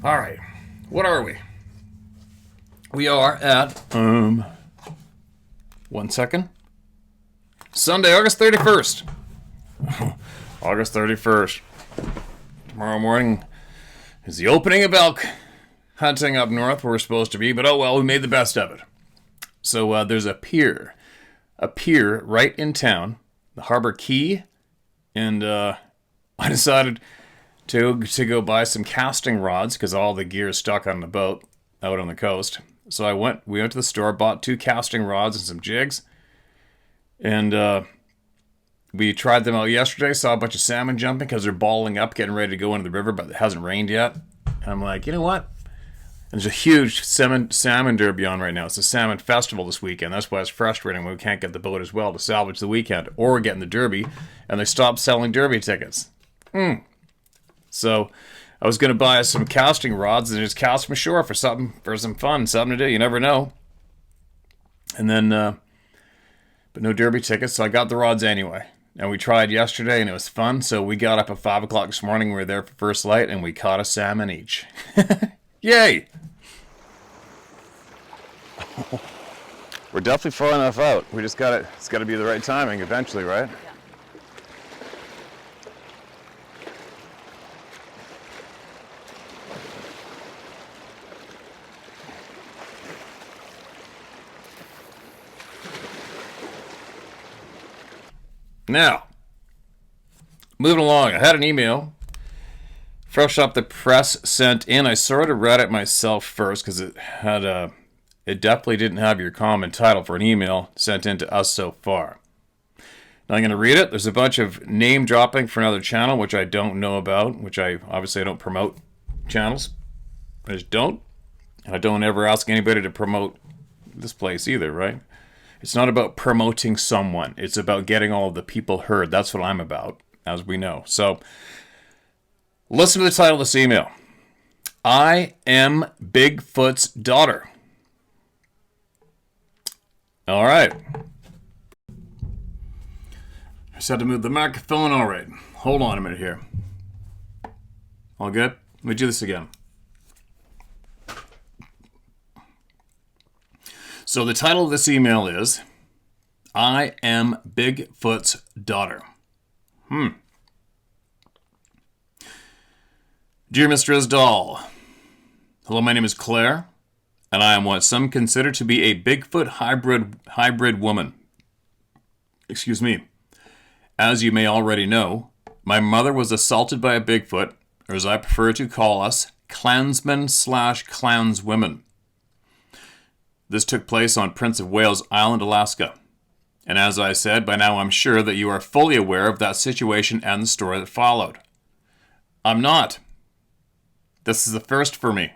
All right. What are we? We are at, 1 second. Sunday, August 31st. August 31st. Tomorrow morning is the opening of elk hunting up north where we're supposed to be, but oh well, we made the best of it. So there's a pier right in town, the Harbor Key, and I decided to go buy some casting rods because all the gear is stuck on the boat out on the coast. So we went to the store, bought 2 casting rods and some jigs, and we tried them out yesterday. Saw a bunch of salmon jumping because they're balling up, getting ready to go into the river, but it hasn't rained yet. And I'm like, you know what? There's a huge salmon derby on right now. It's a salmon festival this weekend. That's why it's frustrating when we can't get the boat as well to salvage the weekend or get in the derby, and they stopped selling derby tickets. So I was going to buy some casting rods and just cast them ashore for some fun, something to do. You never know. And then, but no derby tickets, so I got the rods anyway. And we tried yesterday, and it was fun. So we got up at 5 o'clock this morning. We were there for first light, and we caught a salmon each. Yay! We're definitely far enough out. We just it's got to be the right timing eventually, right? Now, moving along, I had an email, fresh off the press, sent in. I sort of read it myself first because it definitely didn't have your common title for an email sent in to us so far. Now I'm going to read it. There's a bunch of name dropping for another channel, which I don't know about, which I don't promote channels. I just don't. I don't ever ask anybody to promote this place either, right? It's not about promoting someone. It's about getting all of the people heard. That's what I'm about, as we know. So, listen to the title of this email. I am Bigfoot's daughter. All right. I just had to move the microphone. All right. Hold on a minute here. All good? Let me do this again. So the title of this email is, I am Bigfoot's daughter. Dear Mr. Isdall, hello, my name is Claire, and I am what some consider to be a Bigfoot hybrid woman. Excuse me. As you may already know, my mother was assaulted by a Bigfoot, or as I prefer to call us, Clansmen/Clanswomen. This took place on Prince of Wales Island, Alaska. And as I said, by now I'm sure that you are fully aware of that situation and the story that followed. I'm not. This is the first for me.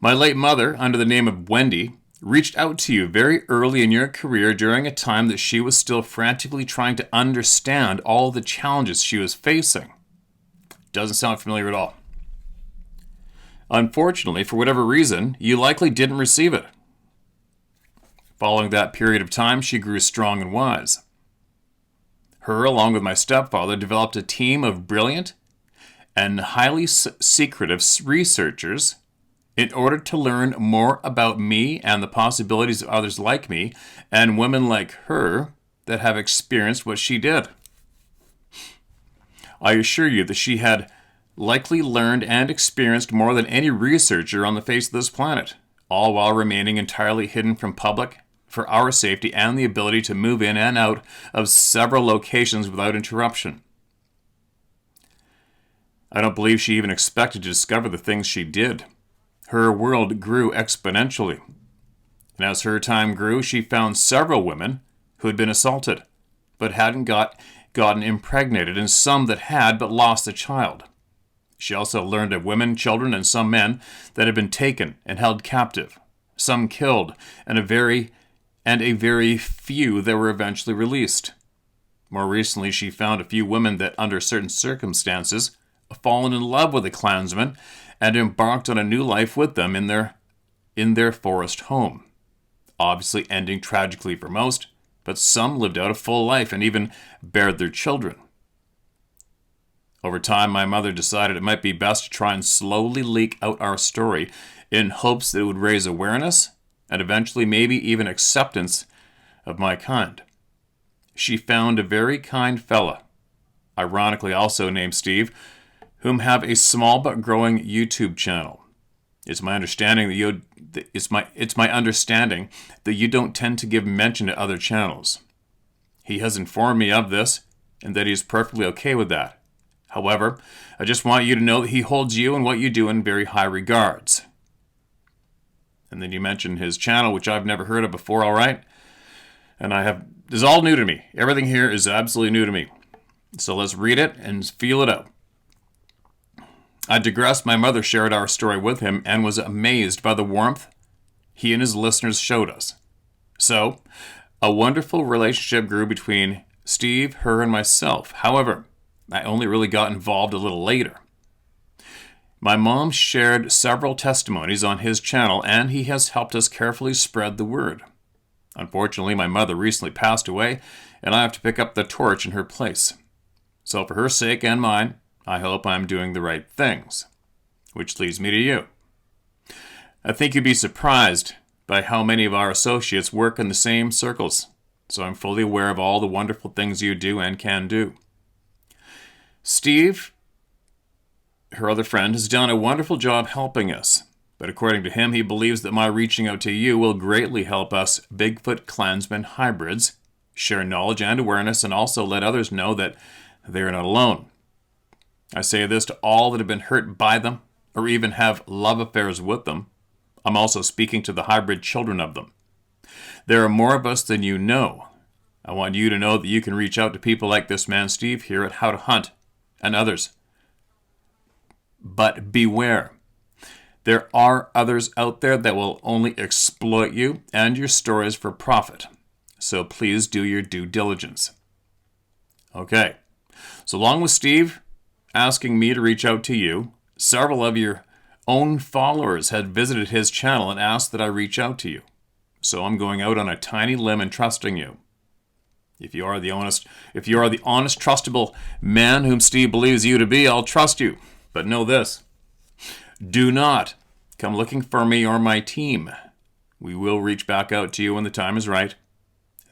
My late mother, under the name of Wendy, reached out to you very early in your career during a time that she was still frantically trying to understand all the challenges she was facing. Doesn't sound familiar at all. Unfortunately, for whatever reason, you likely didn't receive it. Following that period of time, she grew strong and wise. Her, along with my stepfather, developed a team of brilliant and highly secretive researchers in order to learn more about me and the possibilities of others like me and women like her that have experienced what she did. I assure you that she had likely learned and experienced more than any researcher on the face of this planet, all while remaining entirely hidden from public for our safety and the ability to move in and out of several locations without interruption. I don't believe she even expected to discover the things she did. Her world grew exponentially. And as her time grew, she found several women who had been assaulted, but hadn't gotten impregnated, and some that had but lost a child. She also learned of women, children, and some men that had been taken and held captive, some killed, and a very few that were eventually released. More recently, she found a few women that, under certain circumstances, fallen in love with the Clansmen and embarked on a new life with them in their forest home. Obviously ending tragically for most, but some lived out a full life and even bared their children. Over time, my mother decided it might be best to try and slowly leak out our story in hopes that it would raise awareness and eventually maybe even acceptance of my kind. She found a very kind fella, ironically also named Steve, whom have a small but growing YouTube channel. It's my understanding that you don't tend to give mention to other channels. He has informed me of this and that he is perfectly okay with that. However, I just want you to know that he holds you and what you do in very high regards. And then you mentioned his channel, which I've never heard of before, all right? And this is all new to me. Everything here is absolutely new to me. So let's read it and feel it out. I digress. My mother shared our story with him and was amazed by the warmth he and his listeners showed us. So, a wonderful relationship grew between Steve, her, and myself. However, I only really got involved a little later. My mom shared several testimonies on his channel, and he has helped us carefully spread the word. Unfortunately, my mother recently passed away, and I have to pick up the torch in her place. So for her sake and mine, I hope I'm doing the right things. Which leads me to you. I think you'd be surprised by how many of our associates work in the same circles, so I'm fully aware of all the wonderful things you do and can do. Steve, her other friend, has done a wonderful job helping us, but according to him, he believes that my reaching out to you will greatly help us Bigfoot Clansmen hybrids share knowledge and awareness and also let others know that they are not alone. I say this to all that have been hurt by them or even have love affairs with them. I'm also speaking to the hybrid children of them. There are more of us than you know. I want you to know that you can reach out to people like this man Steve here at How to Hunt and others. But beware. There are others out there that will only exploit you and your stories for profit. So please do your due diligence. Okay. So along with Steve asking me to reach out to you, several of your own followers had visited his channel and asked that I reach out to you. So I'm going out on a tiny limb and trusting you. If you are the honest, trustable man whom Steve believes you to be, I'll trust you. But know this. Do not come looking for me or my team. We will reach back out to you when the time is right.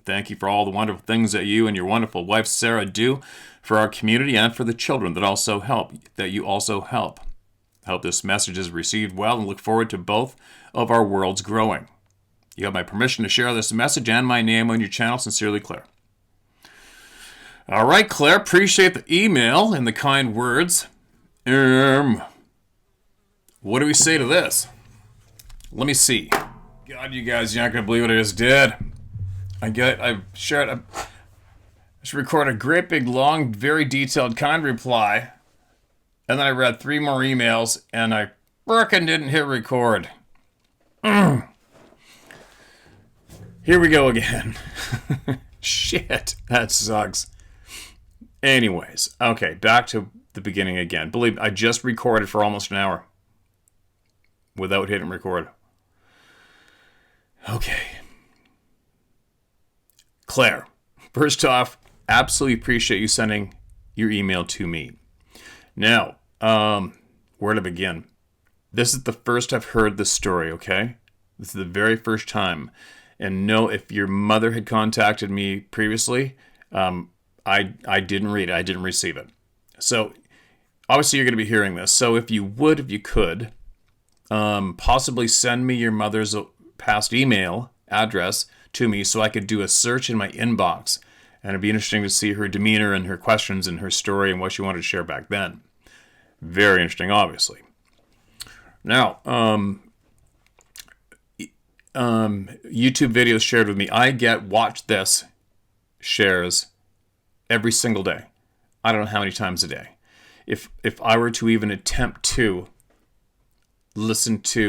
Thank you for all the wonderful things that you and your wonderful wife Sarah do for our community and for the children that you also help. I hope this message is received well and look forward to both of our worlds growing. You have my permission to share this message and my name on your channel. Sincerely, Claire. All right, Claire, appreciate the email and the kind words. What do we say to this? Let me see. God, you guys, you're not going to believe what I just did. I should record a great big long, very detailed kind reply. And then I read 3 more emails and I frickin' didn't hit record. Here we go again. Shit, that sucks. Anyways, okay, back to the beginning again. Believe me, I just recorded for almost an hour without hitting record. Okay. Claire, first off, absolutely appreciate you sending your email to me. Now, where to begin? This is the first I've heard this story, okay? This is the very first time. And no, if your mother had contacted me previously, I didn't read it. I didn't receive it. So, obviously you're going to be hearing this. So if you could, possibly send me your mother's past email address to me so I could do a search in my inbox. And it'd be interesting to see her demeanor and her questions and her story and what she wanted to share back then. Very interesting, obviously. Now, YouTube videos shared with me. I get watch this shares every single day. I don't know how many times a day. If I were to even attempt to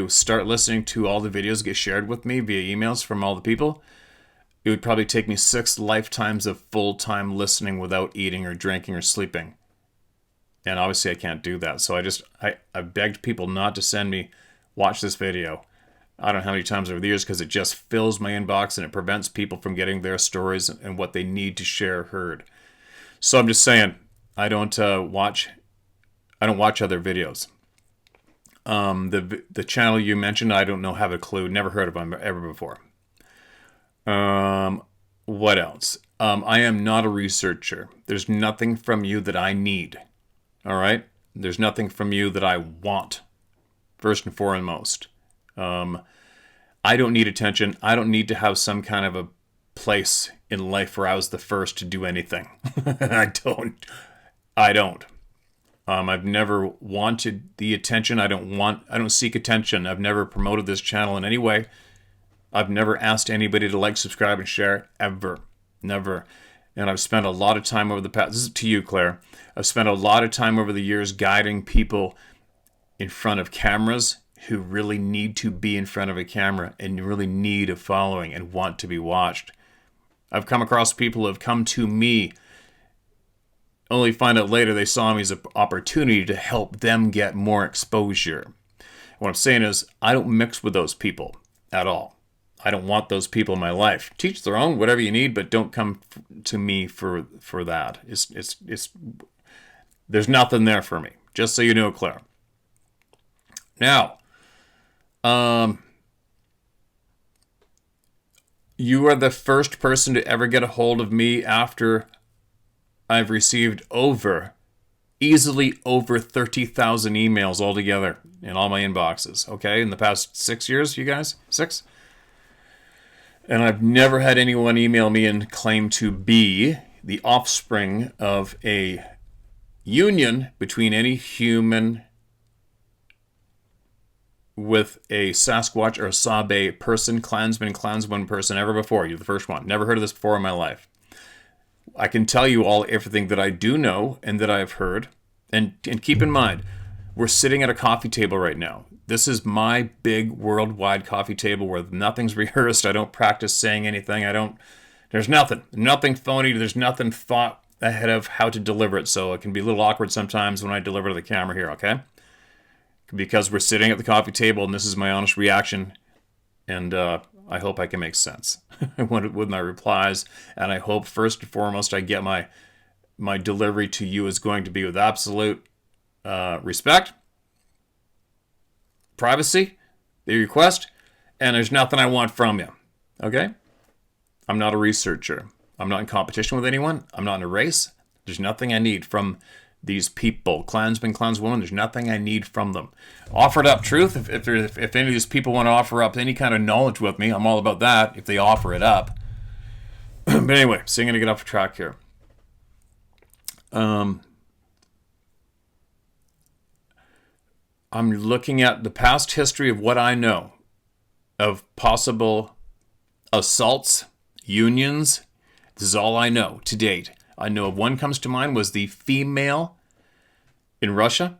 start listening to all the videos get shared with me via emails from all the people, it would probably take me 6 lifetimes of full-time listening without eating or drinking or sleeping. And obviously I can't do that. So I begged people not to send me, watch this video. I don't know how many times over the years because it just fills my inbox and it prevents people from getting their stories and what they need to share heard. So I'm just saying, I don't watch I don't watch other videos. The channel you mentioned, I don't know, have a clue. Never heard of them ever before. What else? I am not a researcher. There's nothing from you that I need. All right? There's nothing from you that I want, first and foremost. I don't need attention. I don't need to have some kind of a place in life where I was the first to do anything. I don't. I've never wanted the attention. I don't seek attention. I've never promoted this channel in any way. I've never asked anybody to like, subscribe, and share, ever. Never. And I've spent a lot of time over the past, this is to you, Claire. I've spent a lot of time over the years guiding people in front of cameras who really need to be in front of a camera and really need a following and want to be watched. I've come across people who have come to me, only find out later they saw me as an opportunity to help them get more exposure. What I'm saying is, I don't mix with those people at all. I don't want those people in my life. Teach their own, whatever you need, but don't come to me for that. There's nothing there for me. Just so you know, Claire. Now, you are the first person to ever get a hold of me after I've received easily over 30,000 emails altogether in all my inboxes, okay? In the past 6 years, you guys? 6? And I've never had anyone email me and claim to be the offspring of a union between any human with a Sasquatch or a Sabe person, Clansman, Clanswoman person ever before. You're the first one. Never heard of this before in my life. I can tell you everything that I do know and that I've heard. And keep in mind, we're sitting at a coffee table right now. This is my big worldwide coffee table where nothing's rehearsed. I don't practice saying anything. There's nothing phony. There's nothing thought ahead of how to deliver it. So it can be a little awkward sometimes when I deliver to the camera here, okay? Because we're sitting at the coffee table and this is my honest reaction. And I hope I can make sense with my replies. And I hope first and foremost I get my delivery to you is going to be with absolute respect, privacy, the request, and there's nothing I want from you. Okay? I'm not a researcher. I'm not in competition with anyone. I'm not in a race. There's nothing I need from these people. Clansmen, Clanswomen, there's nothing I need from them. Offered up truth. If any of these people want to offer up any kind of knowledge with me, I'm all about that if they offer it up. But anyway, so I'm going to get off track here. I'm looking at the past history of what I know of possible assaults, unions. This is all I know to date. I know of one comes to mind was the female in Russia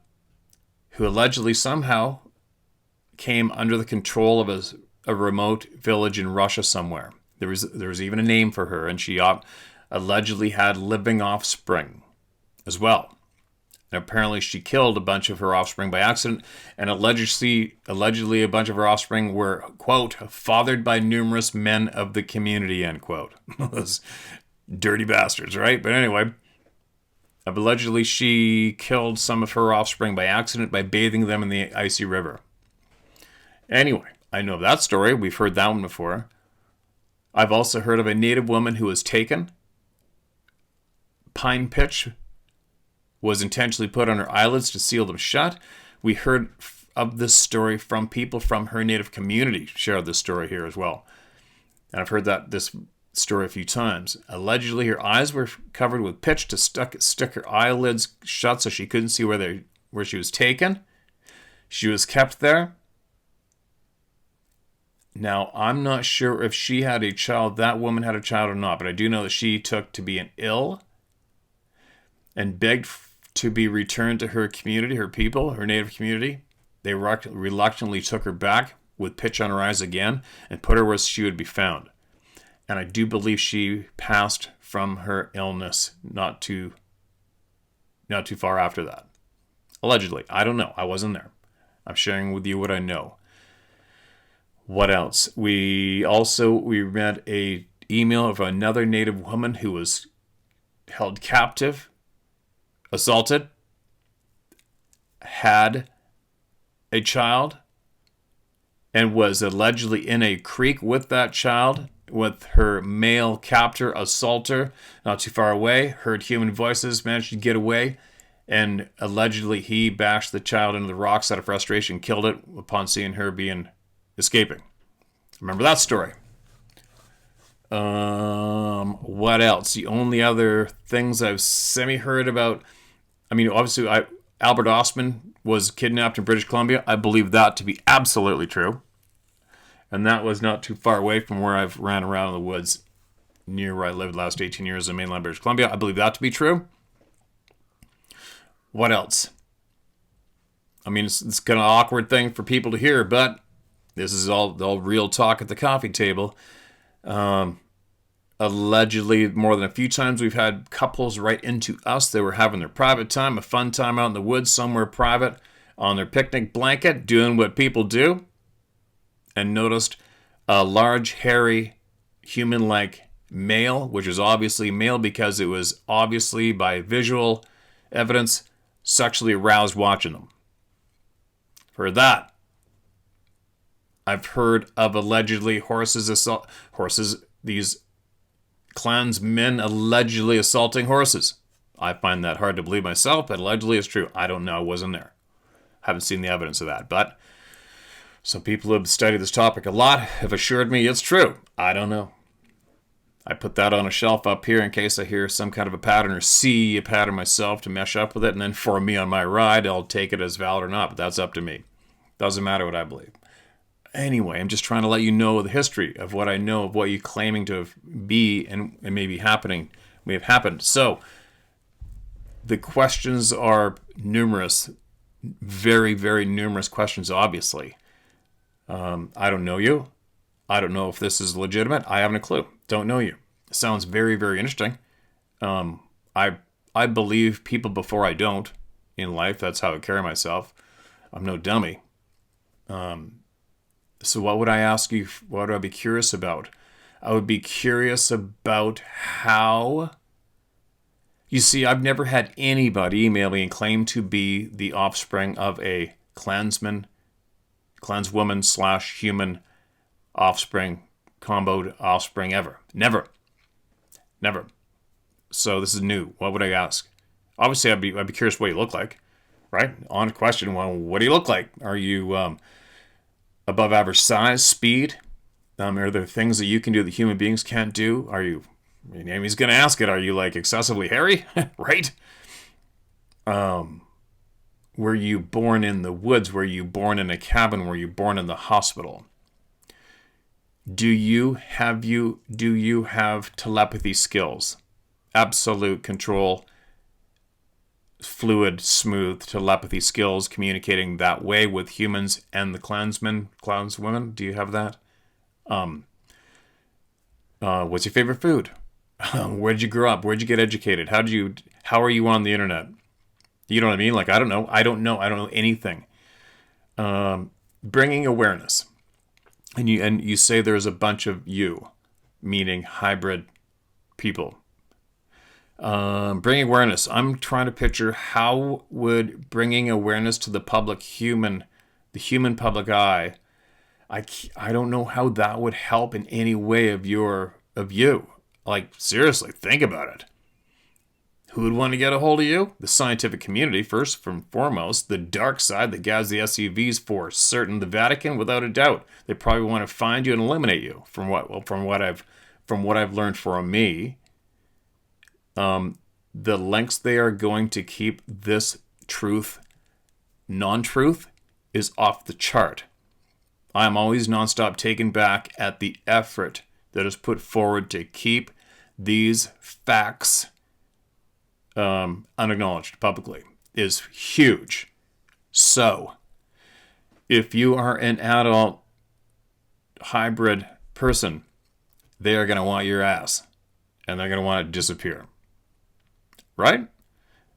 who allegedly somehow came under the control of a remote village in Russia somewhere. There was even a name for her, and she allegedly had living offspring as well. And apparently she killed a bunch of her offspring by accident, and allegedly a bunch of her offspring were, quote, fathered by numerous men of the community, end quote. Those dirty bastards, right? But anyway, allegedly she killed some of her offspring by accident by bathing them in the icy river. Anyway, I know that story. We've heard that one before. I've also heard of a native woman who was taken. Pine pitch was intentionally put on her eyelids to seal them shut. We heard of this story from people from her native community share this story here as well. And I've heard this story a few times. Allegedly, her eyes were covered with pitch to stick her eyelids shut so she couldn't see where she was taken. She was kept there. Now, I'm not sure if she had a child, that woman had a child or not, but I do know that she took to being ill and begged to be returned to her community, her people, her native community. They reluctantly took her back with pitch on her eyes again and put her where she would be found. And I do believe she passed from her illness not too far after that. Allegedly. I don't know. I wasn't there. I'm sharing with you what I know. What else? We read a email of another native woman who was held captive, assaulted, had a child and was allegedly in a creek with that child, with her male captor, assaulter, not too far away, heard human voices, managed to get away, and allegedly he bashed the child into the rocks out of frustration, killed it upon seeing her escaping. Remember that story. What else? The only other things I've semi-heard about, I mean, obviously, Albert Ostman was kidnapped in British Columbia. I believe that to be absolutely true. And that was not too far away from where I've ran around in the woods near where I lived the last 18 years in mainland British Columbia. I believe that to be true. What else? I mean, it's kind of an awkward thing for people to hear, but this is all real talk at the coffee table. Allegedly, more than a few times, we've had couples write into us. They were having their private time, a fun time out in the woods, somewhere private, on their picnic blanket, doing what people do, and noticed a large, hairy, human-like male, which is obviously male because it was obviously, by visual evidence, sexually aroused watching them. For that, I've heard of allegedly these Clansmen allegedly assaulting horses. I find that hard to believe myself, but allegedly it's true. I don't know. I wasn't there. Haven't seen the evidence of that. But some people who have studied this topic a lot have assured me it's true. I don't know. I put that on a shelf up here in case I hear some kind of a pattern or see a pattern myself to mesh up with it. And then for me on my ride, I'll take it as valid or not. But that's up to me. Doesn't matter what I believe. Anyway, I'm just trying to let you know the history of what I know of what you're claiming to be and maybe happening, may have happened. So the questions are numerous, very, very numerous questions, obviously. I don't know you. I don't know if this is legitimate. I haven't a clue. Don't know you. Sounds very, very interesting. I believe people before I don't in life. That's how I carry myself. I'm no dummy. So what would I ask you? What would I be curious about? I would be curious about how... You see, I've never had anybody email me and claim to be the offspring of a Clansman, Clanswoman / human offspring, comboed offspring ever. Never. Never. So this is new. What would I ask? Obviously, I'd be curious what you look like, right? On question, well, what do you look like? Are you above average size, speed? Are there things that you can do that human beings can't do? Are you... Amy's going to ask it. Are you like excessively hairy? Right? Were you born in the woods? Were you born in a cabin? Were you born in the hospital? Do you have telepathy skills? Absolute control, fluid, smooth telepathy skills, communicating that way with humans and the Clansmen, Clanswomen. Do you have that? What's your favorite food? Where'd you grow up? Where'd you get educated? How are you on the internet? You know what I mean? Like, I don't know. I don't know anything. Bringing awareness. And you say there's a bunch of you, meaning hybrid people. Bringing awareness. I'm trying to picture how would bringing awareness to the human public eye, I don't know how that would help in any way of you. Like, seriously, think about it. Who would want to get a hold of you? The scientific community, first and foremost. The dark side that guides the SUVs for certain. The Vatican, without a doubt. They probably want to find you and eliminate you. From what I've learned from me, the lengths they are going to keep this truth, non-truth, is off the chart. I'm always nonstop taken back at the effort that is put forward to keep these facts unacknowledged publicly is huge. So, if you are an adult hybrid person, they are going to want your ass, and they're going to want it to disappear. Right?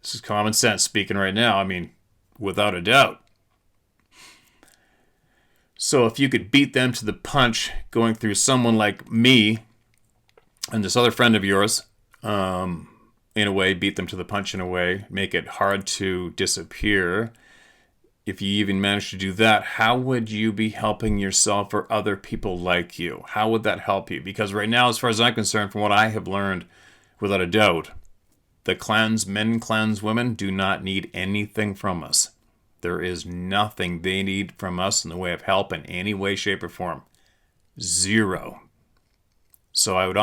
This is common sense speaking right now. I mean, without a doubt. So if you could beat them to the punch going through someone like me and this other friend of yours, in a way, beat them to the punch in a way, make it hard to disappear, if you even manage to do that, how would you be helping yourself or other people like you? How would that help you? Because right now, as far as I'm concerned, from what I have learned, without a doubt, the Clansmen, Clanswomen do not need anything from us. There is nothing they need from us in the way of help in any way, shape, or form. Zero. So I would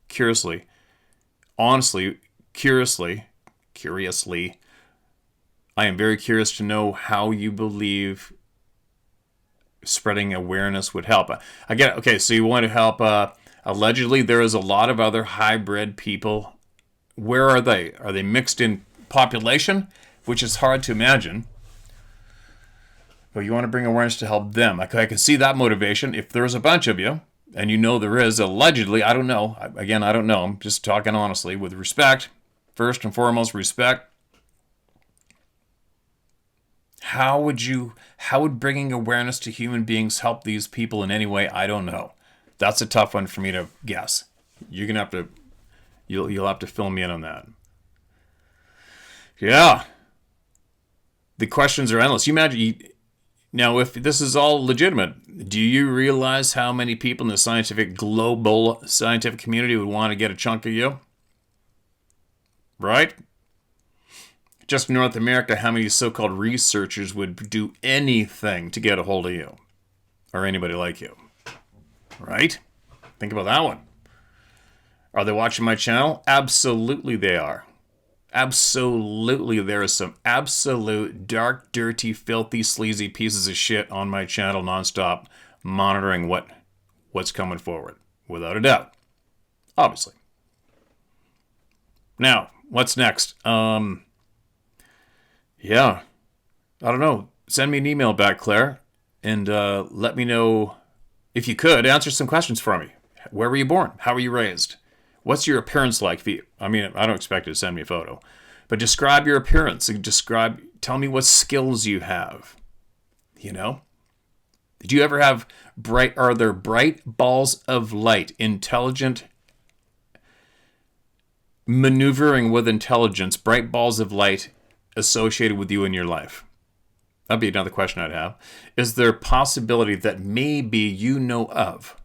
curiously, I am very curious to know how you believe spreading awareness would help. I get it. Okay, so you want to help. Allegedly, there is a lot of other hybrid people. Where are they? Are they mixed in population? Which is hard to imagine. But you want to bring awareness to help them. I can see that motivation. If there's a bunch of you, and you know there is, allegedly, I don't know. Again, I don't know. I'm just talking honestly, with respect. First and foremost, respect. How would bringing awareness to human beings help these people in any way? I don't know. That's a tough one for me to guess. You're gonna have to, you'll have to fill me in on that. Yeah. The questions are endless. You imagine, now if this is all legitimate, do you realize how many people in the global scientific community would want to get a chunk of you? Right? Just North America, how many so-called researchers would do anything to get a hold of you? Or anybody like you? Right? Think about that one. Are they watching my channel? Absolutely they are. Absolutely there is some absolute dark, dirty, filthy, sleazy pieces of shit on my channel nonstop, monitoring what's coming forward. Without a doubt. Obviously. Now, what's next? Yeah, I don't know. Send me an email back, Claire, and let me know, if you could, answer some questions for me. Where were you born? How were you raised? What's your appearance like? I mean, I don't expect you to send me a photo, but describe your appearance. Tell me what skills you have. You know? Did you ever have are there bright balls of light, intelligent, maneuvering with intelligence, bright balls of light associated with you in your life? That'd be another question I'd have. Is there a possibility that maybe you know of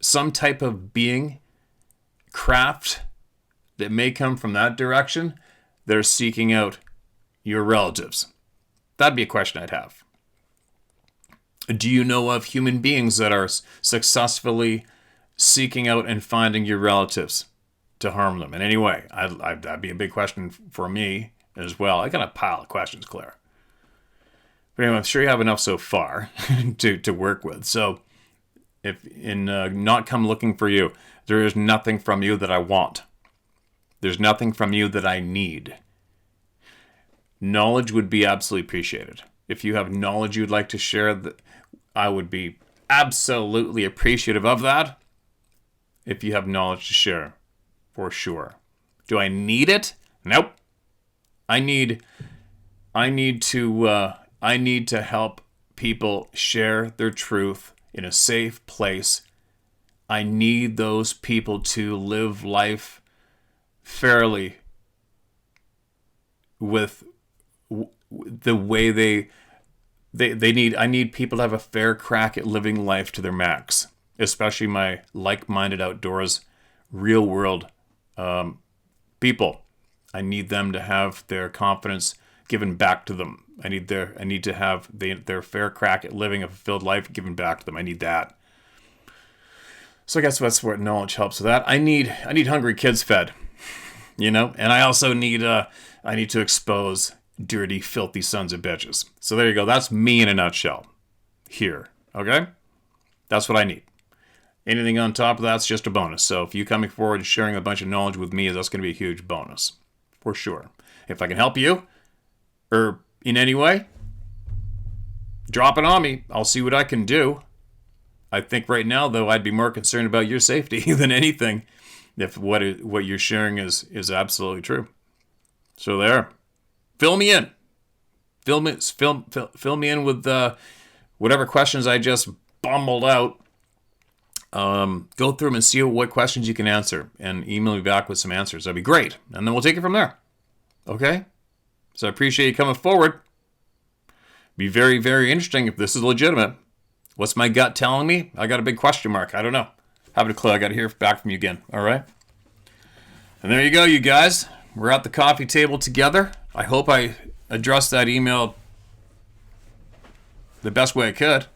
some type of being, craft, that may come from that direction that are seeking out your relatives? That'd be a question I'd have. Do you know of human beings that are successfully seeking out and finding your relatives to harm them in any way? That'd be a big question for me as well. I got a pile of questions, Claire. But anyway, I'm sure you have enough so far to work with. So, if not come looking for you, there is nothing from you that I want. There's nothing from you that I need. Knowledge would be absolutely appreciated. If you have knowledge you'd like to share, I would be absolutely appreciative of that. If you have knowledge to share, for sure. Do I need it? Nope. I need to help people share their truth in a safe place. I need those people to live life fairly with the way they need. I need people to have a fair crack at living life to their max, especially my like-minded outdoors, real world people. I need them to have their confidence given back to them. I need to have their fair crack at living a fulfilled life given back to them. I need that. So I guess that's where knowledge helps with that. I need hungry kids fed, you know, and I also need to expose dirty, filthy sons of bitches. So there you go. That's me in a nutshell. Here, okay? That's what I need. Anything on top of that's just a bonus. So if you coming forward and sharing a bunch of knowledge with me, that's going to be a huge bonus. For sure. If I can help you, or in any way, drop it on me. I'll see what I can do. I think right now, though, I'd be more concerned about your safety than anything if what you're sharing is absolutely true. So there. Fill me in. Fill me in with whatever questions I just bumbled out. Go through them and see what questions you can answer and email me back with some answers. That'd be great. And then we'll take it from there. Okay? So I appreciate you coming forward. Be very, very interesting if this is legitimate. What's my gut telling me? I got a big question mark. I don't know. Haven't a clue. I got to hear back from you again. All right? And there you go, you guys. We're at the coffee table together. I hope I addressed that email the best way I could.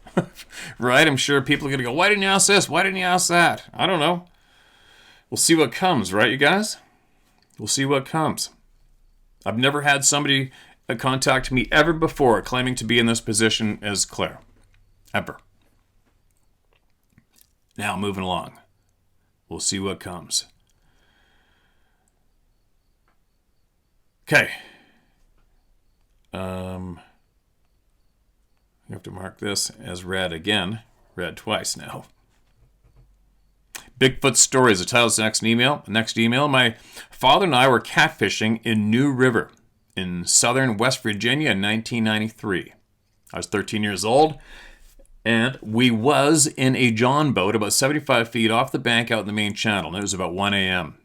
Right? I'm sure people are going to go, why didn't you ask this? Why didn't you ask that? I don't know. We'll see what comes, right, you guys? We'll see what comes. I've never had somebody contact me ever before claiming to be in this position as Claire. Ever. Now, moving along. We'll see what comes. Okay. You have to mark this as read again. Read twice now. Bigfoot Stories, the title of the next email. My father and I were catfishing in New River in southern West Virginia in 1993. I was 13 years old, and we was in a John boat about 75 feet off the bank out in the main channel, and it was about 1 a.m.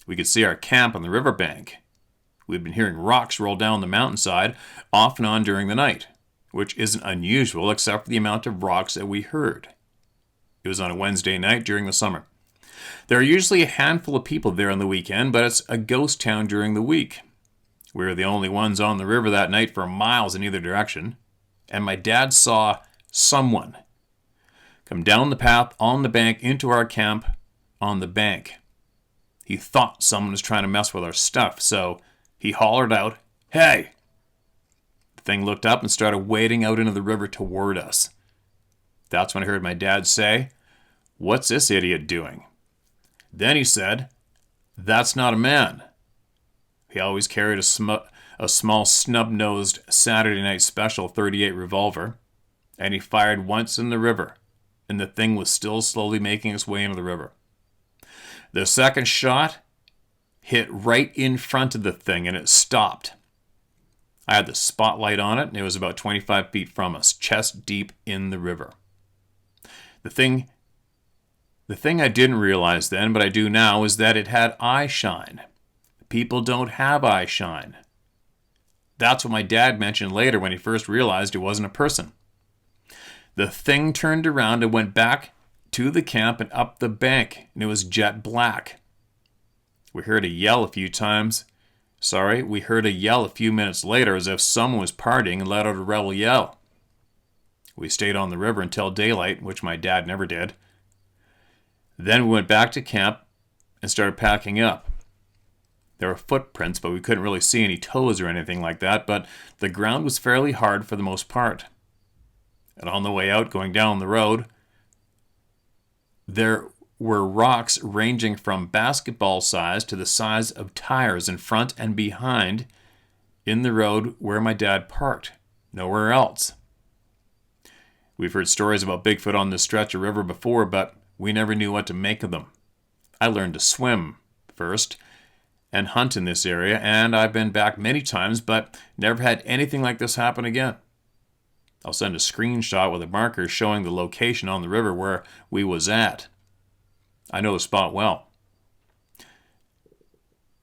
We could see our camp on the riverbank. We'd been hearing rocks roll down the mountainside off and on during the night, which isn't unusual except for the amount of rocks that we heard. It was on a Wednesday night during the summer. There are usually a handful of people there on the weekend, but it's a ghost town during the week. We were the only ones on the river that night for miles in either direction, and my dad saw someone come down the path on the bank into our camp on the bank. He thought someone was trying to mess with our stuff, so he hollered out, "Hey!" The thing looked up and started wading out into the river toward us. That's when I heard my dad say, "What's this idiot doing?" Then he said, "That's not a man." He always carried a small snub-nosed Saturday Night Special .38 revolver, and he fired once in the river, and the thing was still slowly making its way into the river. The second shot hit right in front of the thing, and it stopped. I had the spotlight on it, and it was about 25 feet from us, chest deep in the river. The thing I didn't realize then, but I do now, is that it had eye shine. People don't have eye shine. That's what my dad mentioned later when he first realized it wasn't a person. The thing turned around and went back to the camp and up the bank, and it was jet black. We heard a yell a few minutes later as if someone was partying and let out a rebel yell. We stayed on the river until daylight, which my dad never did. Then we went back to camp and started packing up. There were footprints, but we couldn't really see any toes or anything like that, but the ground was fairly hard for the most part. And on the way out, going down the road, there were rocks ranging from basketball size to the size of tires in front and behind in the road where my dad parked. Nowhere else. We've heard stories about Bigfoot on this stretch of river before, but we never knew what to make of them. I learned to swim first and hunt in this area, and I've been back many times, but never had anything like this happen again. I'll send a screenshot with a marker showing the location on the river where we was at. I know the spot well.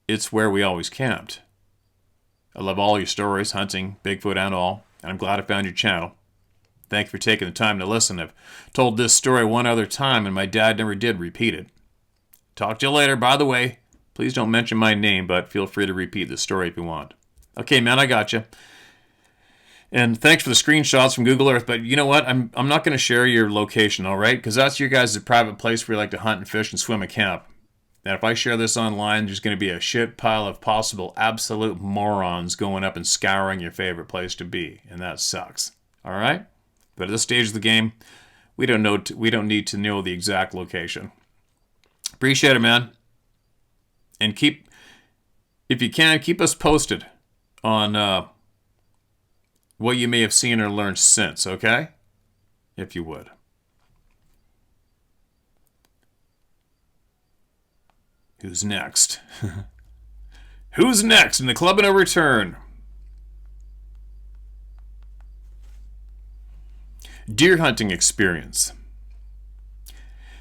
It's where we always camped. I love all your stories, hunting, Bigfoot and all, and I'm glad I found your channel. Thank you for taking the time to listen. I've told this story one other time, and my dad never did repeat it. Talk to you later. By the way, please don't mention my name, but feel free to repeat the story if you want. Okay, man, I got you. And thanks for the screenshots from Google Earth, but you know what? I'm not going to share your location, all right? Because that's your guys' private place where you like to hunt and fish and swim and camp. And if I share this online, there's going to be a shit pile of possible absolute morons going up and scouring your favorite place to be, and that sucks. All right? But at this stage of the game, we don't need to know the exact location. Appreciate it, man. And if you can, keep us posted on what you may have seen or learned since, okay? If you would. Who's next? Who's next in the Club of No Return? Deer hunting experience.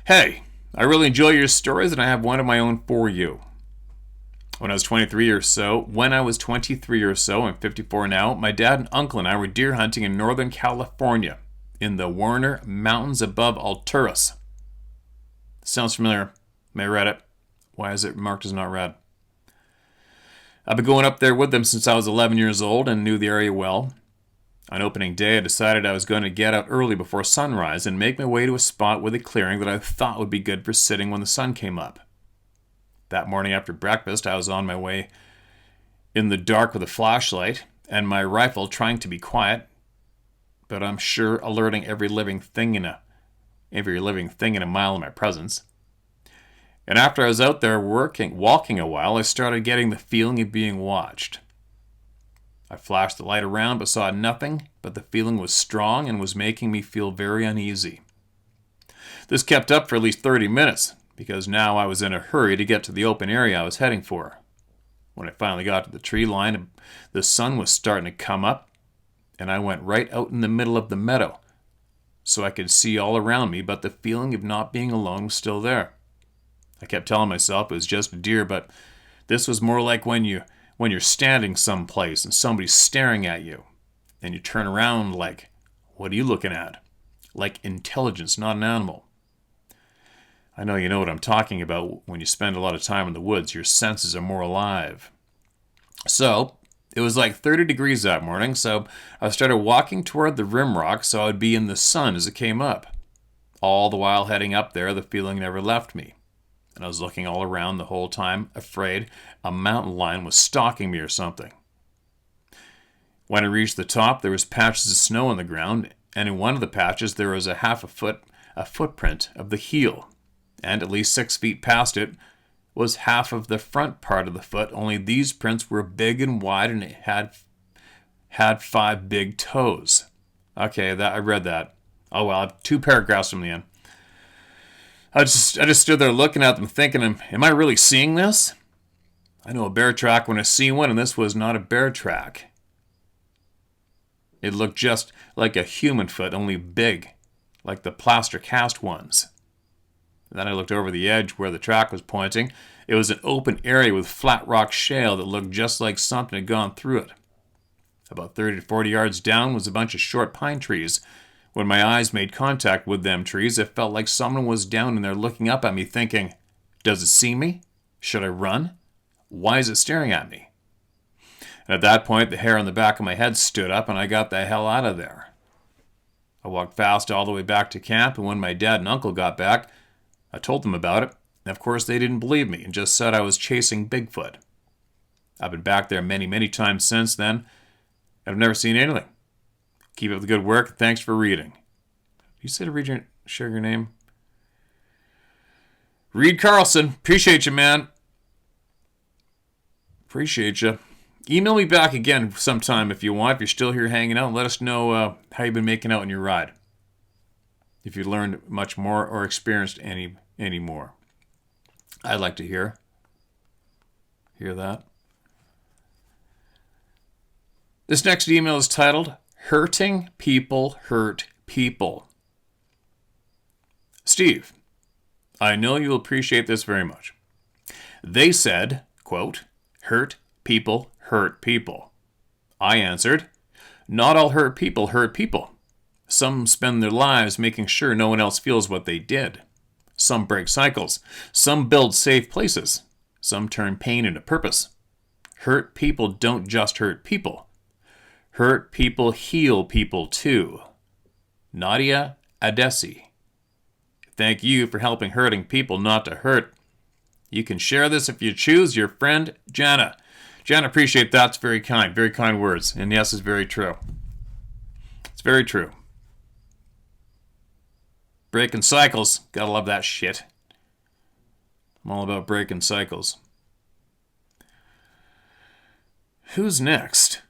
Hey, I really enjoy your stories and I have one of my own for you. When I was 23 or so, I'm 54 now, my dad and uncle and I were deer hunting in Northern California, in the Warner Mountains above Alturas. Sounds familiar. May read it. Why is it marked as not read? I've been going up there with them since I was 11 years old and knew the area well. On opening day, I decided I was going to get out early before sunrise and make my way to a spot with a clearing that I thought would be good for sitting when the sun came up. That morning after breakfast, I was on my way in the dark with a flashlight and my rifle, trying to be quiet, but I'm sure alerting every living thing in a mile of my presence. And after I was out there walking a while, I started getting the feeling of being watched. I flashed the light around but saw nothing, but the feeling was strong and was making me feel very uneasy. This kept up for at least 30 minutes, because now I was in a hurry to get to the open area I was heading for. When I finally got to the tree line, the sun was starting to come up, and I went right out in the middle of the meadow, so I could see all around me, but the feeling of not being alone was still there. I kept telling myself it was just a deer, but this was more like when you're standing someplace and somebody's staring at you, and you turn around like, what are you looking at? Like intelligence, not an animal. I know you know what I'm talking about. When you spend a lot of time in the woods, your senses are more alive. So, it was like 30 degrees that morning, so I started walking toward the rim rock so I would be in the sun as it came up. All the while heading up there, the feeling never left me. And I was looking all around the whole time, afraid a mountain lion was stalking me or something. When I reached the top, there was patches of snow on the ground, and in one of the patches there was a footprint of the heel, and at least 6 feet past it was half of the front part of the foot, only these prints were big and wide, and it had 5 big toes. Okay, I read that. Oh well, I have 2 paragraphs from the end. I just stood there looking at them thinking, am I really seeing this? I know a bear track when I see one, and this was not a bear track. It looked just like a human foot, only big, like the plaster cast ones. Then I looked over the edge where the track was pointing. It was an open area with flat rock shale that looked just like something had gone through it. About 30 to 40 yards down was a bunch of short pine trees. When my eyes made contact with them trees, it felt like someone was down in there looking up at me thinking, does it see me? Should I run? Why is it staring at me? And at that point, the hair on the back of my head stood up and I got the hell out of there. I walked fast all the way back to camp, and when my dad and uncle got back, I told them about it. And of course, they didn't believe me and just said I was chasing Bigfoot. I've been back there many, many times since then, and I've never seen anything. Keep up the good work. Thanks for reading. You said to share your name? Reed Carlson. Appreciate you, man. Appreciate you. Email me back again sometime if you want. If you're still here hanging out, let us know how you've been making out in your ride. If you learned much more or experienced any more. I'd like to hear that. This next email is titled, Hurting People Hurt People. Steve, I know you'll appreciate this very much. They said, quote, hurt people hurt people. I answered, not all hurt people hurt people. Some spend their lives making sure no one else feels what they did. Some break cycles. Some build safe places. Some turn pain into purpose. Hurt people don't just hurt people. Hurt people heal people too. Nadia Adesi. Thank you for helping hurting people not to hurt. You can share this if you choose. Your friend, Jana. Jana, appreciate that. It's very kind words. And yes, it's very true. It's very true. Breaking cycles. Gotta love that shit. I'm all about breaking cycles. Who's next?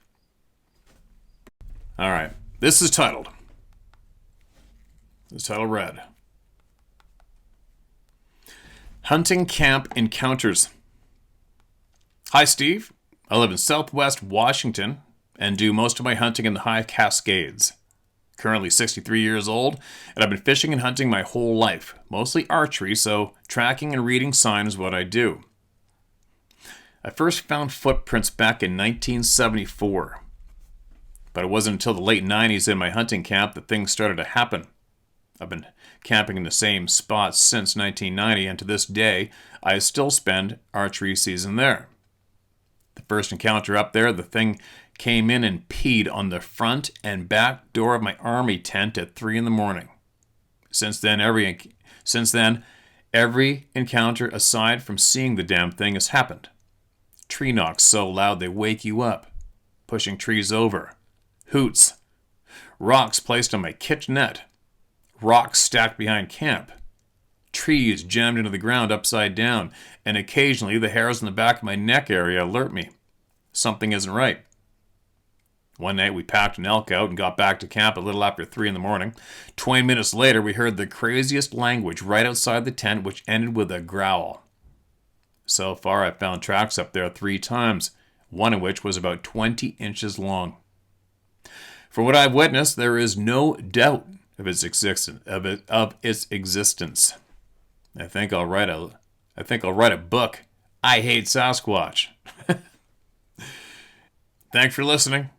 Alright. This is titled read. Hunting Camp Encounters. Hi, Steve. I live in Southwest Washington and do most of my hunting in the high Cascades. Currently 63 years old, and I've been fishing and hunting my whole life, mostly archery, so tracking and reading sign is what I do. I first found footprints back in 1974. But it wasn't until the late 90s in my hunting camp that things started to happen. I've been camping in the same spot since 1990, and to this day, I still spend archery season there. The first encounter up there, the thing came in and peed on the front and back door of my army tent at 3 in the morning. Since then, every encounter aside from seeing the damn thing has happened. Tree knocks so loud they wake you up. Pushing trees over. Hoots. Rocks placed on my kitchenette. Rocks stacked behind camp. Trees jammed into the ground upside down, and occasionally the hairs on the back of my neck area alert me. Something isn't right. One night we packed an elk out and got back to camp a little after 3 in the morning. 20 minutes later we heard the craziest language right outside the tent, which ended with a growl. So far I've found tracks up there 3 times, one of which was about 20 inches long. For what I've witnessed, there is no doubt of its existence. I think I'll write a book. I hate Sasquatch. Thanks for listening.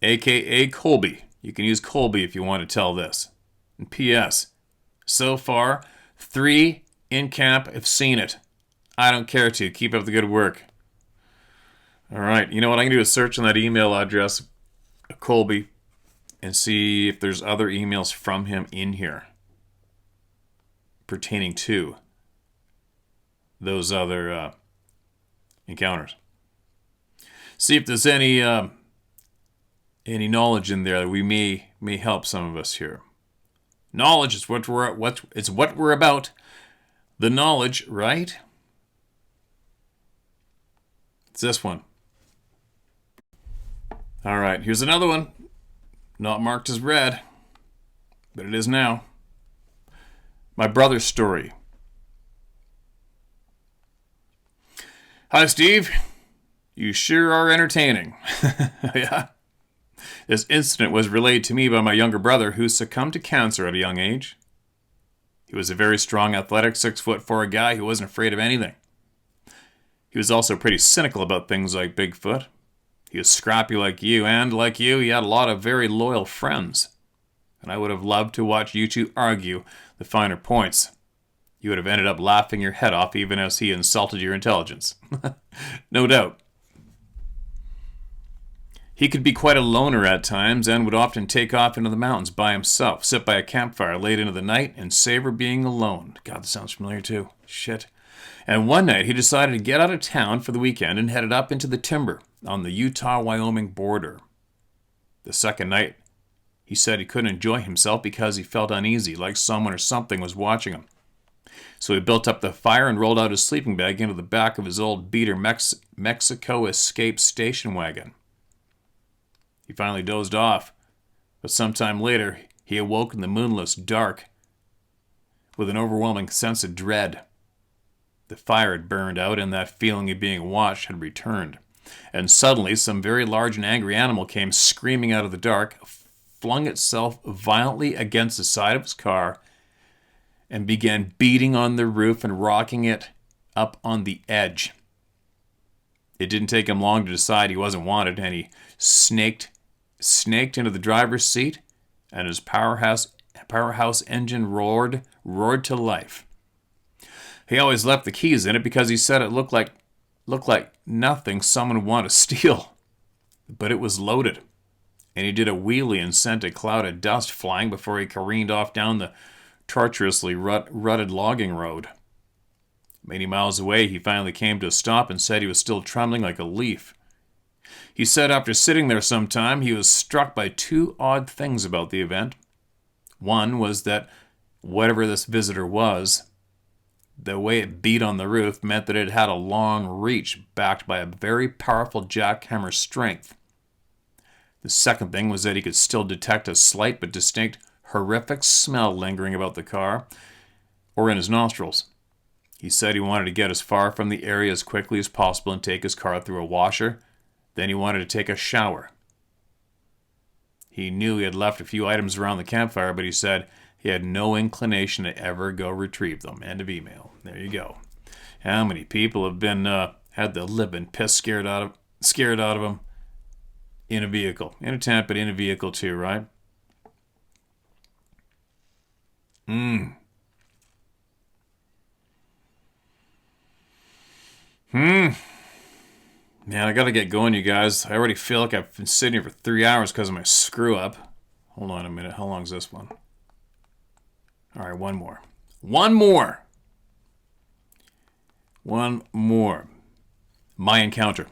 AKA Colby. You can use Colby if you want to tell this. And P.S. So far, 3 in camp have seen it. I don't care to. Keep up the good work. All right. You know what? I'm going to do a search on that email address, Colby, and see if there's other emails from him in here pertaining to those other encounters. See if there's any knowledge in there that we may help some of us here. Knowledge is what we're about. The knowledge, right? It's this one. All right, here's another one. Not marked as red, but it is now. My brother's story. Hi, Steve. You sure are entertaining. Yeah. This incident was relayed to me by my younger brother, who succumbed to cancer at a young age. He was a very strong, athletic, 6'4" guy who wasn't afraid of anything. He was also pretty cynical about things like Bigfoot. He was scrappy like you, and like you, he had a lot of very loyal friends. And I would have loved to watch you two argue the finer points. You would have ended up laughing your head off even as he insulted your intelligence. No doubt. He could be quite a loner at times and would often take off into the mountains by himself, sit by a campfire late into the night, and savor being alone. God, that sounds familiar too. Shit. And one night he decided to get out of town for the weekend and headed up into the timber on the Utah-Wyoming border. The second night, he said he couldn't enjoy himself because he felt uneasy, like someone or something was watching him. So he built up the fire and rolled out his sleeping bag into the back of his old beater Mexico Escape station wagon. He finally dozed off, but sometime later he awoke in the moonless dark with an overwhelming sense of dread. The fire had burned out and that feeling of being watched had returned. And suddenly some very large and angry animal came screaming out of the dark, flung itself violently against the side of his car, and began beating on the roof and rocking it up on the edge. It didn't take him long to decide he wasn't wanted, and he snaked into the driver's seat, and his powerhouse engine roared to life. He always left the keys in it because he said it looked like nothing someone would want to steal. But it was loaded, and he did a wheelie and sent a cloud of dust flying before he careened off down the tortuously rutted logging road. Many miles away, he finally came to a stop and said he was still trembling like a leaf. He said after sitting there some time, he was struck by 2 odd things about the event. One was that whatever this visitor was, the way it beat on the roof meant that it had a long reach backed by a very powerful jackhammer strength. The second thing was that he could still detect a slight but distinct horrific smell lingering about the car or in his nostrils. He said he wanted to get as far from the area as quickly as possible and take his car through a washer. Then he wanted to take a shower. He knew he had left a few items around the campfire, but he said he had no inclination to ever go retrieve them. End of email. There you go. How many people have been Had the living piss scared out of him in a vehicle. In a tent, but in a vehicle too, right? Man, I gotta get going, you guys. I already feel like I've been sitting here for 3 hours because of my screw up. Hold on a minute. How long is this one? All right, one more. One more. My encounter.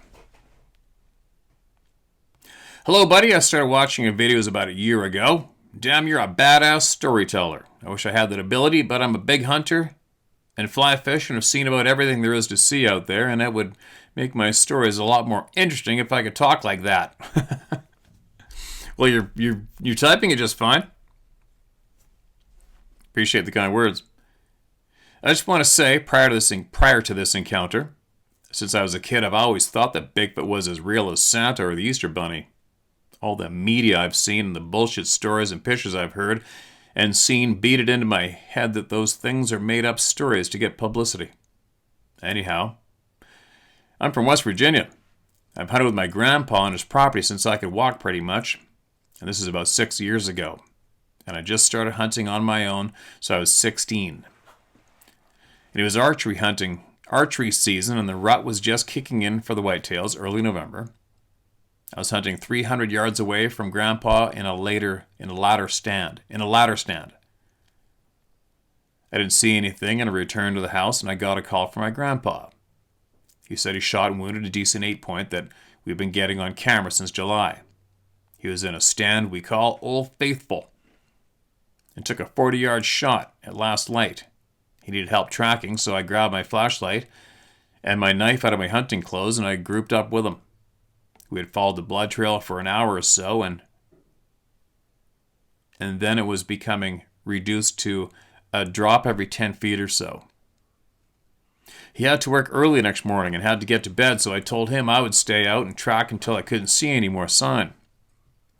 Hello, buddy. I started watching your videos about a year ago. Damn, you're a badass storyteller. I wish I had that ability, but I'm a big hunter and fly fish and have seen about everything there is to see out there, and that would make my stories a lot more interesting if I could talk like that. Well, you're typing it just fine. Appreciate the kind words. I just want to say, prior to this encounter, since I was a kid, I've always thought that Bigfoot was as real as Santa or the Easter Bunny. All the media I've seen and the bullshit stories and pictures I've heard and seen beat it into my head that those things are made-up stories to get publicity. Anyhow, I'm from West Virginia. I've hunted with my grandpa on his property since I could walk pretty much, and this is about 6 years ago. And I just started hunting on my own, so I was 16. And it was archery season, and the rut was just kicking in for the whitetails early November. I was hunting 300 yards away from Grandpa in a ladder stand. I didn't see anything, and I returned to the house, and I got a call from my grandpa. He said he shot and wounded a decent 8-point that we've been getting on camera since July. He was in a stand we call Old Faithful and took a 40-yard shot at last light. He needed help tracking, so I grabbed my flashlight and my knife out of my hunting clothes, and I grouped up with him. We had followed the blood trail for an hour or so, and then it was becoming reduced to a drop every 10 feet or so. He had to work early next morning and had to get to bed, so I told him I would stay out and track until I couldn't see any more sign.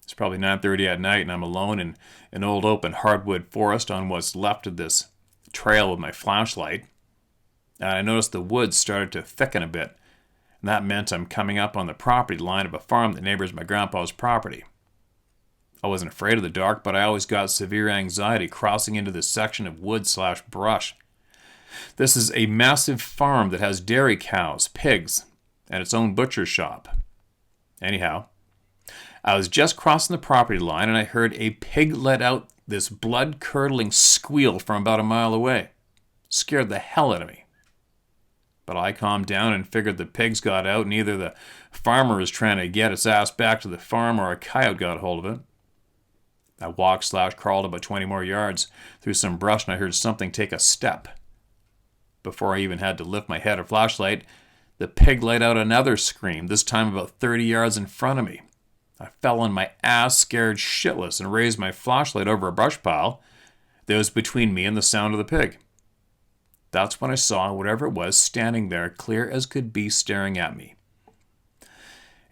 It's probably 9:30 at night, and I'm alone in an old open hardwood forest on what's left of this trail with my flashlight. And I noticed the woods started to thicken a bit, and that meant I'm coming up on the property line of a farm that neighbors my grandpa's property. I wasn't afraid of the dark, but I always got severe anxiety crossing into this section of wood/brush. This is a massive farm that has dairy cows, pigs, and its own butcher shop. Anyhow, I was just crossing the property line, and I heard a pig let out this blood-curdling squeal from about a mile away. Scared the hell out of me. But I calmed down and figured the pigs got out, and either the farmer was trying to get its ass back to the farm or a coyote got hold of it. I walked/crawled about 20 more yards through some brush, and I heard something take a step. Before I even had to lift my head or flashlight, the pig let out another scream, this time about 30 yards in front of me. I fell on my ass, scared shitless, and raised my flashlight over a brush pile that was between me and the sound of the pig. That's when I saw whatever it was standing there, clear as could be, staring at me.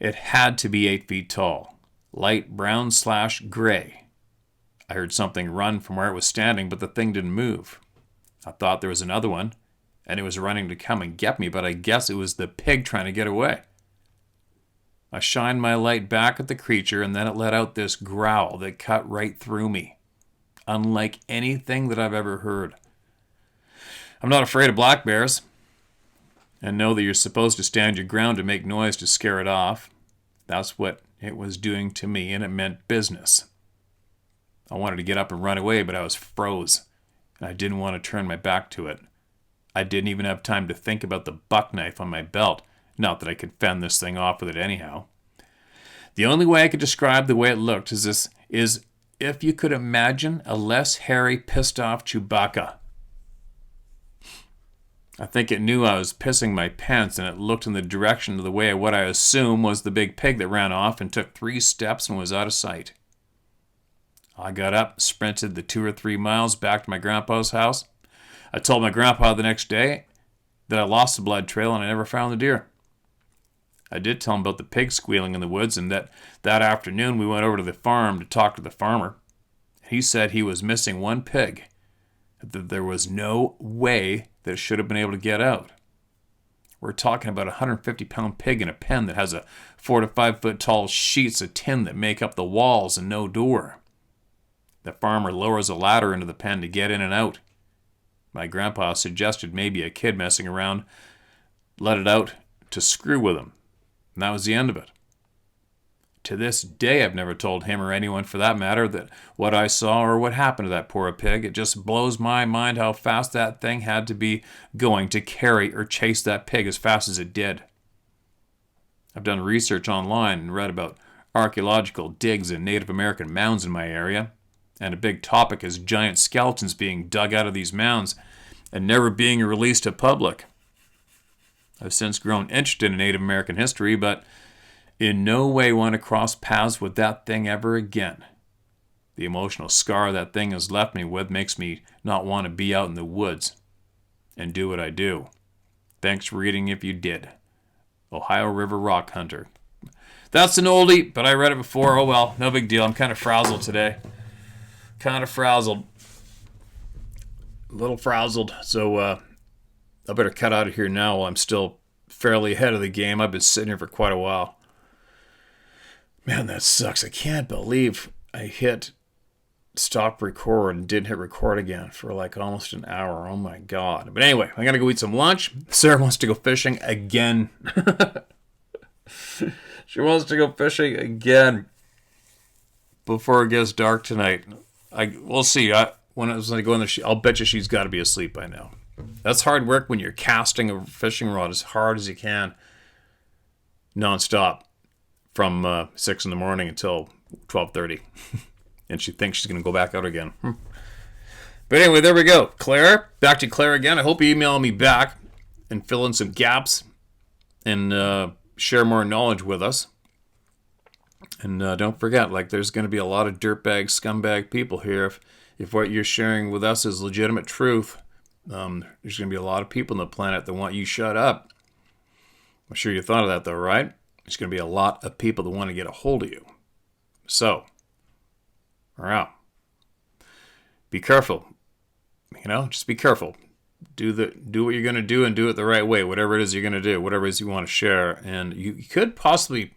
It had to be 8 feet tall, light brown/gray. I heard something run from where it was standing, but the thing didn't move. I thought there was another one, and it was running to come and get me, but I guess it was the pig trying to get away. I shined my light back at the creature, and then it let out this growl that cut right through me, unlike anything that I've ever heard. I'm not afraid of black bears, and know that you're supposed to stand your ground to make noise to scare it off. That's what it was doing to me, and it meant business. I wanted to get up and run away, but I was froze, and I didn't want to turn my back to it. I didn't even have time to think about the buck knife on my belt, not that I could fend this thing off with it anyhow. The only way I could describe the way it looked is if you could imagine a less hairy, pissed-off Chewbacca. I think it knew I was pissing my pants, and it looked in the direction of the way of what I assume was the big pig that ran off and took 3 steps and was out of sight. I got up, sprinted the 2 or 3 miles back to my grandpa's house. I told my grandpa the next day that I lost the blood trail and I never found the deer. I did tell him about the pig squealing in the woods, and that afternoon we went over to the farm to talk to the farmer. He said he was missing 1 pig, that there was no way that it should have been able to get out. We're talking about a 150-pound pig in a pen that has a 4 to 5 foot tall sheets of tin that make up the walls and no door. The farmer lowers a ladder into the pen to get in and out. My grandpa suggested maybe a kid messing around let it out to screw with him. And that was the end of it. To this day, I've never told him or anyone for that matter that what I saw or what happened to that poor pig. It just blows my mind how fast that thing had to be going to carry or chase that pig as fast as it did. I've done research online and read about archaeological digs in Native American mounds in my area, and a big topic is giant skeletons being dug out of these mounds and never being released to public. I've since grown interested in Native American history, but in no way want to cross paths with that thing ever again. The emotional scar that thing has left me with makes me not want to be out in the woods and do what I do. Thanks for reading if you did. Ohio River Rock Hunter. That's an oldie, but I read it before. Oh well, no big deal. I'm kind of frazzled today. A little frazzled. So I better cut out of here now while I'm still fairly ahead of the game. I've been sitting here for quite a while. Man, that sucks. I can't believe I hit stop record and didn't hit record again for like almost an hour. Oh my God. But anyway, I'm going to go eat some lunch. Sarah wants to go fishing again. She wants to go fishing again before it gets dark tonight. We'll see. When I was going to go in there, I'll bet you she's got to be asleep by now. That's hard work when you're casting a fishing rod as hard as you can, nonstop, from 6 in the morning until 12:30. And she thinks she's going to go back out again. But anyway, there we go. Claire, back to Claire again. I hope you email me back and fill in some gaps and share more knowledge with us. And don't forget, like, there's going to be a lot of dirtbag, scumbag people here. If what you're sharing with us is legitimate truth, there's going to be a lot of people on the planet that want you shut up. I'm sure you thought of that, though, right? There's going to be a lot of people that want to get a hold of you. So, we're out. Be careful. Just be careful. Do what you're going to do and do it the right way. Whatever it is you're going to do, whatever it is you want to share. And you could possibly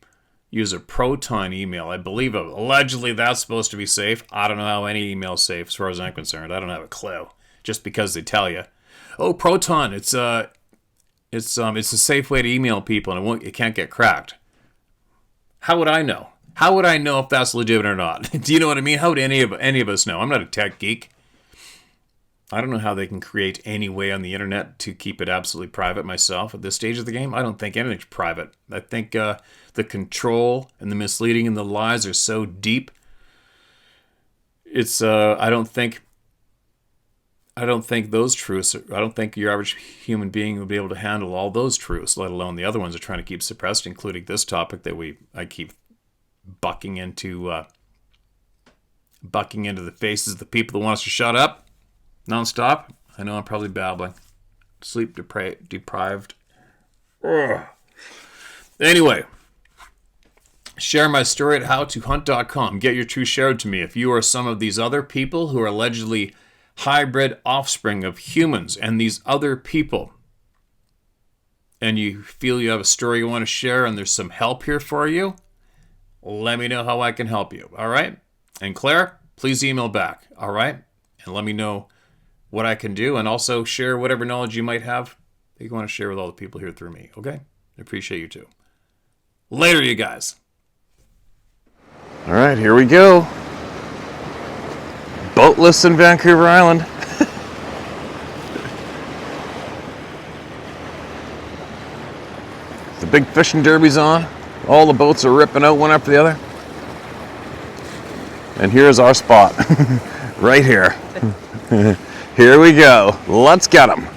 use a Proton email. I believe allegedly that's supposed to be safe. I don't know how any email is safe as far as I'm concerned. I don't have a clue. Just because they tell you, oh, Proton, it's a safe way to email people and it can't get cracked. How would I know? How would I know if that's legitimate or not? Do you know what I mean? How would any of us know? I'm not a tech geek. I don't know how they can create any way on the internet to keep it absolutely private myself at this stage of the game. I don't think anything's private. I think the control and the misleading and the lies are so deep. It's I don't think those truths, I don't think your average human being would be able to handle all those truths, let alone the other ones they're trying to keep suppressed, including this topic that I keep bucking into the faces of the people that want us to shut up nonstop. I know I'm probably babbling. Sleep deprived. Ugh. Anyway, share my story at howtohunt.com. Get your truth shared to me. If you are some of these other people who are allegedly hybrid offspring of humans and these other people, and you feel you have a story you want to share and there's some help here for you, let me know how I can help you. All right? And Claire, please email back. All right? And let me know what I can do, and also share whatever knowledge you might have that you want to share with all the people here through me. Okay? I appreciate you too. Later, you guys. All right, here we go. Boatless in Vancouver Island. The big fishing derby's on. All the boats are ripping out one after the other. And here's our spot. Right here. Here we go. Let's get 'em.